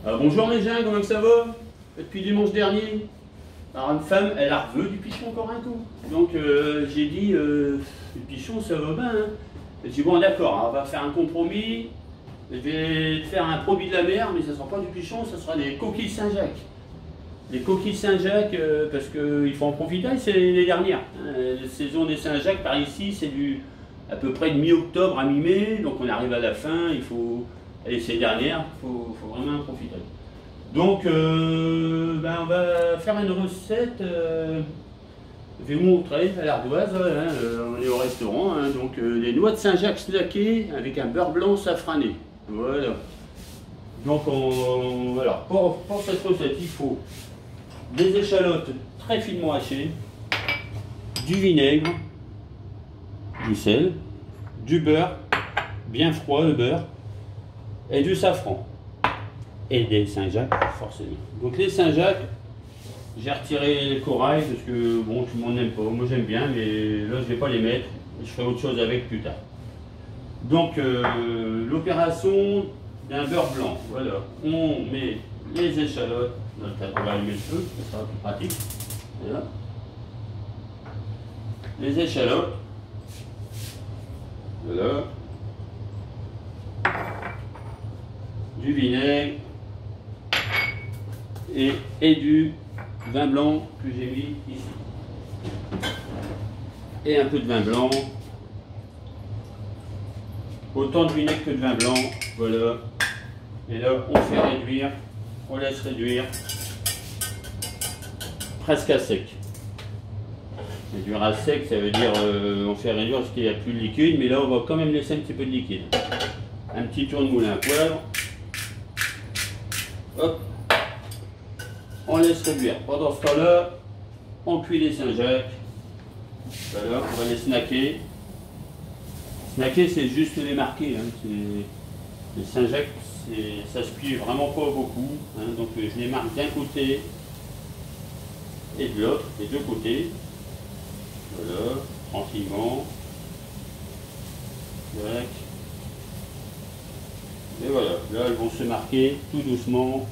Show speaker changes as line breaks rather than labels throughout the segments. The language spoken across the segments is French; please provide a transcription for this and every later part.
Bonjour les gens, comment ça va? Depuis dimanche dernier. Alors une femme, elle a revu du pichon encore un coup. Donc j'ai dit, le pichon ça va bien. Hein. J'ai dit bon d'accord, on va faire un compromis. Je vais te faire un produit de la mer, mais ça ne sera pas du pichon, ça sera des coquilles Saint-Jacques. Les coquilles Saint-Jacques, parce qu'il faut en profiter, c'est les dernières. Hein. La saison des Saint-Jacques par ici, c'est du à peu près de mi-octobre à mi-mai, donc on arrive à la fin, il faut. Et c'est les dernières, il faut vraiment en profiter. Donc, on va faire une recette. Je vais vous montrer à l'ardoise. Hein, on est au restaurant. Hein, donc, des noix de Saint-Jacques snackées avec un beurre blanc safrané. Voilà. Donc, alors, pour cette recette, il faut des échalotes très finement hachées, du vinaigre, du sel, du beurre, bien froid le beurre, et du safran. Et des Saint-Jacques, forcément. Donc les Saint-Jacques, j'ai retiré les corail parce que bon, tout le monde n'aime pas. Moi j'aime bien, mais là je ne vais pas les mettre. Je ferai autre chose avec plus tard. Donc l'opération d'un beurre blanc. Voilà. On met les échalotes. On va allumer le feu, ça sera plus pratique. Voilà. Les échalotes. Voilà. Du vinaigre. Et du vin blanc que j'ai mis ici. Et un peu de vin blanc. Autant de vinaigre que de vin blanc. Voilà. Et là, on fait réduire. On laisse réduire. Presque à sec. Réduire à sec, ça veut dire on fait réduire parce qu'il n'y a plus de liquide. Mais là, on va quand même laisser un petit peu de liquide. Un petit tour de moulin à poivre. Hop. On laisse réduire. Pendant ce temps-là, on cuit les Saint-Jacques. Voilà, on va les snacker. Snacker, c'est juste les marquer. Hein. Les Saint-Jacques, ça se cuit vraiment pas beaucoup. Hein. Donc je les marque d'un côté et de l'autre, des deux côtés. Voilà, tranquillement. Tac. Et voilà, là elles vont se marquer tout doucement.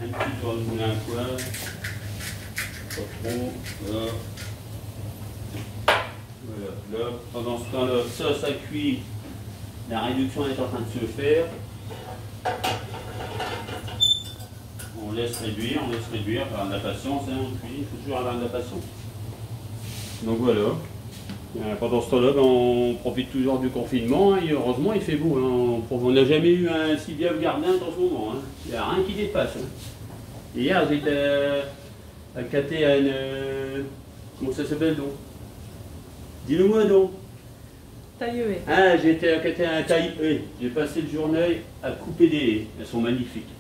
Un petit tour de moulin à poivre, pas trop, voilà. Voilà, là, pendant ce temps-là, ça cuit, la réduction est en train de se faire. On laisse réduire, avoir de la patience, hein, on cuit, il faut toujours avoir de la patience. Donc voilà. Pendant ce temps-là, on profite toujours du confinement, hein, et heureusement il fait beau. Hein, on n'a jamais eu un si bien gardien dans ce moment. Hein. Il n'y a rien qui dépasse. Hein. Hier, j'étais à cater à une. Comment ça s'appelle donc? Dis-le-moi donc.
Taille-haie.
Ah, j'ai été à cater à un taille-haie. J'ai passé le journée à couper des haies. Elles sont magnifiques.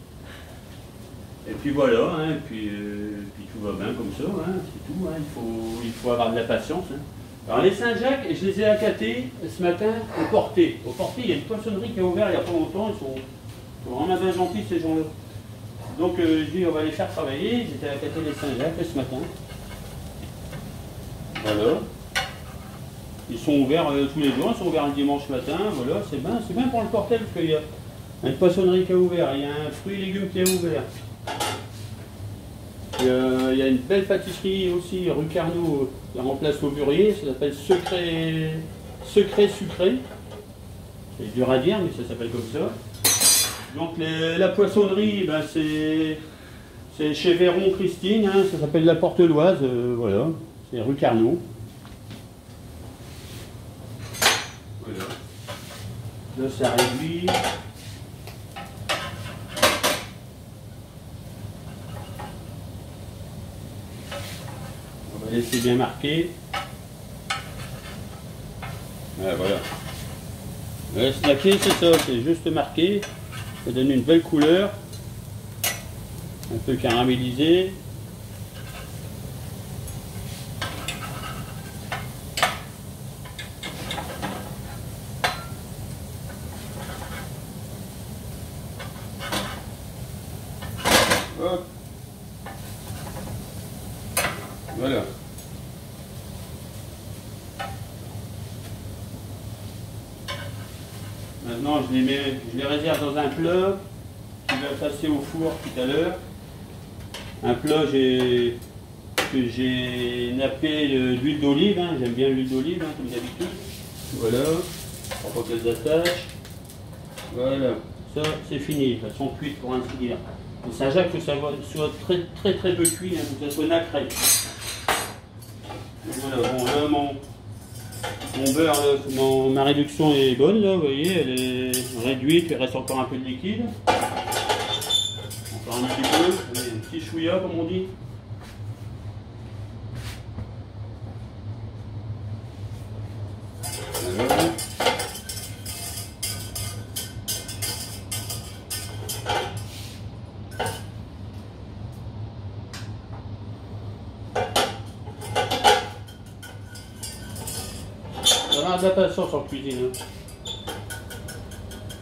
Et puis voilà, hein, puis tout va bien comme ça, hein, c'est tout. Hein, il faut avoir de la patience. Hein. Alors les Saint-Jacques, je les ai accatés ce matin au Porté. Au Porté, il y a une poissonnerie qui a ouvert il n'y a pas longtemps. Ils sont vraiment bien gentils ces gens-là. Donc je dis on va les faire travailler. J'étais accaté les Saint-Jacques ce matin. Voilà. Ils sont ouverts tous les jours. Ils sont ouverts le dimanche matin. Voilà, c'est bien pour le Porté parce qu'il y a une poissonnerie qui a ouvert. Il y a un fruit et légumes qui a ouvert. Il y a une belle pâtisserie aussi, rue Carnot, qui remplace Auburier, ça s'appelle Secret Sucré. C'est dur à dire, mais ça s'appelle comme ça. Donc la poissonnerie, ben, c'est chez Véron Christine, hein, ça s'appelle la Porteloise, voilà, c'est rue Carnot. Voilà. Là, ça réduit. On va laisser bien marquer. Voilà. Le snacker, c'est ça, c'est juste marqué. Ça donne une belle couleur. Un peu caramélisé. Hop. Voilà. Maintenant, je les réserve dans un plat qui va passer au four tout à l'heure. Un plat que j'ai nappé d'huile d'olive, hein. J'aime bien l'huile d'olive, hein, comme d'habitude. Voilà, pour pas qu'elles attachent. Voilà, ça c'est fini, elles sont cuites pour ainsi dire. Le Saint-Jacques, il faut que ça soit très peu cuit, hein, que ça soit nacré. Voilà, bon là mon beurre, là, ma réduction est bonne, là, vous voyez, elle est réduite, il reste encore un peu de liquide. Encore un petit peu, allez, un petit chouïa comme on dit. Voilà. On a de la patience en cuisine.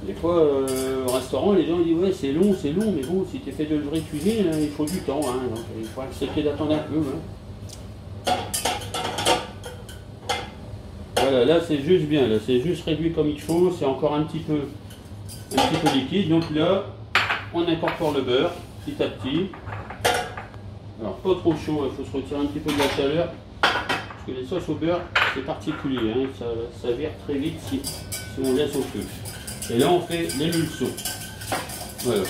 Des fois, au restaurant, les gens disent ouais c'est long, mais bon, si tu fais de vraie cuisine, il faut du temps, hein, donc il faut accepter d'attendre un peu. Hein. Voilà, là c'est juste bien, là c'est juste réduit comme il faut, c'est encore un petit peu liquide, donc là on incorpore le beurre petit à petit. Alors pas trop chaud, il faut se retirer un petit peu de la chaleur, parce que les sauces au beurre c'est particulier, hein, ça vire très vite si on laisse au feu. Et là on fait l'émulsion. Voilà.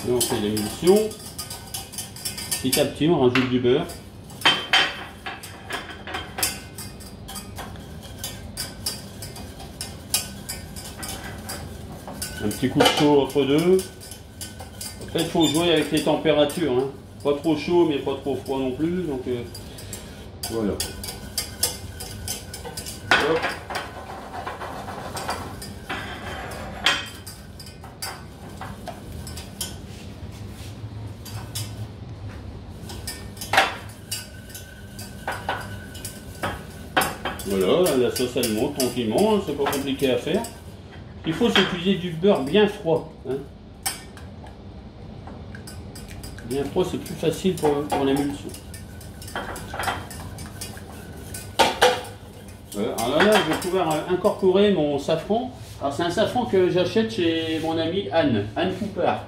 Là on fait l'émulsion. Petit à petit on rajoute du beurre. Un petit coup de chaud entre deux. En fait il faut jouer avec les températures. Hein. Pas trop chaud mais pas trop froid non plus. Donc voilà. Hop. Voilà, la sauce elle monte tranquillement, hein, c'est pas compliqué à faire. Il faut se cuisiner du beurre bien froid. Hein. Bien froid, c'est plus facile pour l'émulsion. Alors là, je vais pouvoir incorporer mon safran. Alors c'est un safran que j'achète chez mon amie Anne Coupard,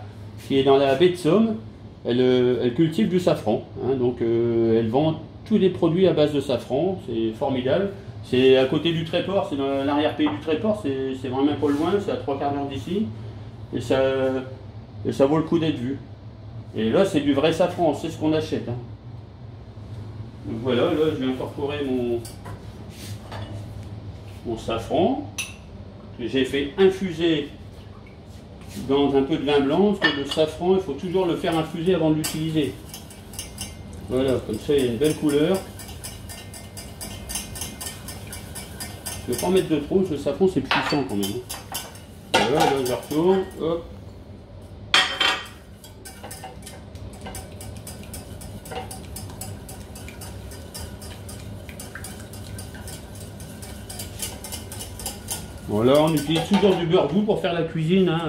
qui est dans la baie de Somme. Elle cultive du safran, hein, donc elle vend tous les produits à base de safran, c'est formidable. C'est à côté du Tréport, c'est dans l'arrière-pays du Tréport, c'est vraiment pas loin, c'est à 3/4 d'heure d'ici, et ça vaut le coup d'être vu. Et là c'est du vrai safran, c'est ce qu'on achète. Hein. Donc voilà, là je vais incorporer mon safran, que j'ai fait infuser dans un peu de vin blanc, parce que le safran, il faut toujours le faire infuser avant de l'utiliser. Voilà, comme ça il y a une belle couleur. Je ne vais pas en mettre de trop, parce que le safran c'est puissant quand même. Voilà, là je retourne, hop. Bon, là on utilise toujours du beurre doux pour faire la cuisine. Hein.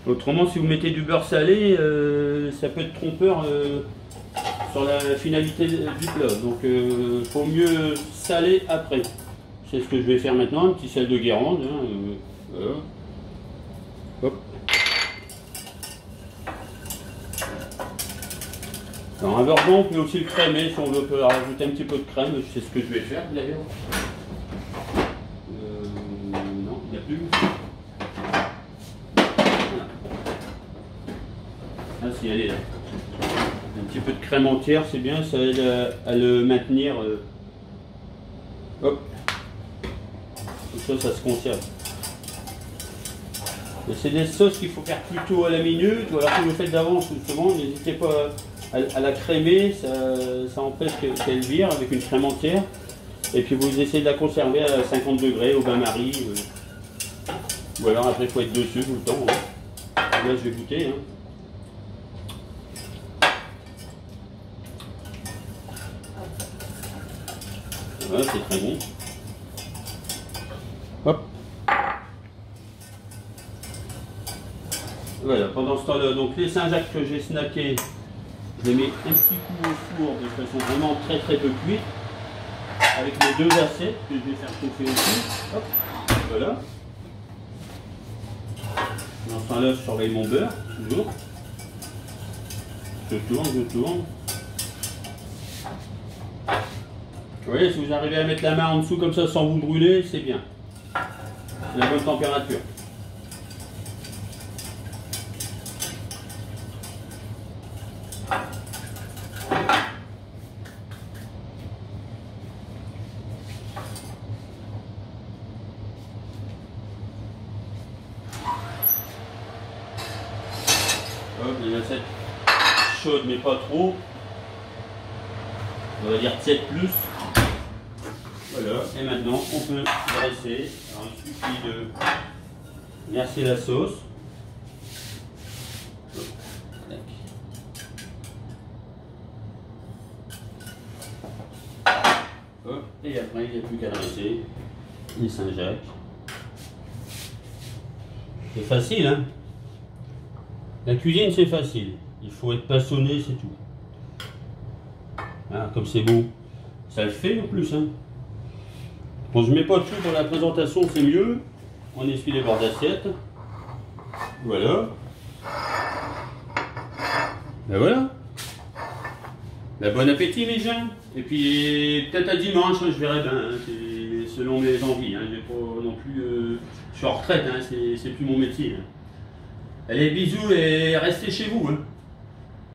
Autrement, si vous mettez du beurre salé, ça peut être trompeur sur la finalité du plat. Donc il faut mieux saler après. C'est ce que je vais faire maintenant, un petit sel de Guérande. Hein, voilà. Hop. Alors un beurre blanc, on peut aussi le crémer si on veut rajouter un petit peu de crème. C'est ce que je vais faire d'ailleurs. Non, il n'y a plus. Ah si, elle est là. Un petit peu de crème entière, c'est bien, ça aide à le maintenir. Hop. Comme ça se conserve. C'est des sauces qu'il faut faire plutôt à la minute, ou alors si vous le faites d'avance, justement, n'hésitez pas à la crémer, ça empêche qu'elle vire avec une crème entière. Et puis vous essayez de la conserver à 50 degrés au bain-marie. Ou alors après il faut être dessus tout le temps. Hein. Là je vais goûter. Hein. Voilà, c'est très bon. Hop. Voilà, pendant ce temps-là, donc les Saint-Jacques que j'ai snackés, je les mets un petit coup au four de façon vraiment très peu cuite. avec mes 2 assiettes que je vais faire chauffer aussi. Hop, voilà. Dans ce temps-là, je surveille mon beurre, toujours. Je tourne. Vous voyez, si vous arrivez à mettre la main en dessous comme ça sans vous brûler, c'est bien. C'est la bonne température. Hop, les assiettes chaudes mais pas trop. On va dire 7 plus. Voilà, et maintenant on peut dresser. Alors il suffit de verser la sauce. Hop, et après il n'y a plus qu'à dresser les Saint-Jacques. C'est facile, hein? La cuisine c'est facile. Il faut être passionné, c'est tout. Ah, comme c'est beau. Ça le fait en plus, hein? Bon, je mets pas tout pour la présentation, c'est mieux. On essuie les bords d'assiette. Voilà. Ben voilà. Ben bon appétit mes gens. Et puis peut-être à dimanche, je verrai bien. Hein, c'est selon mes envies. Hein, j'ai pas non plus. Je suis en retraite, hein, c'est plus mon métier. Hein. Allez, bisous et restez chez vous. Hein.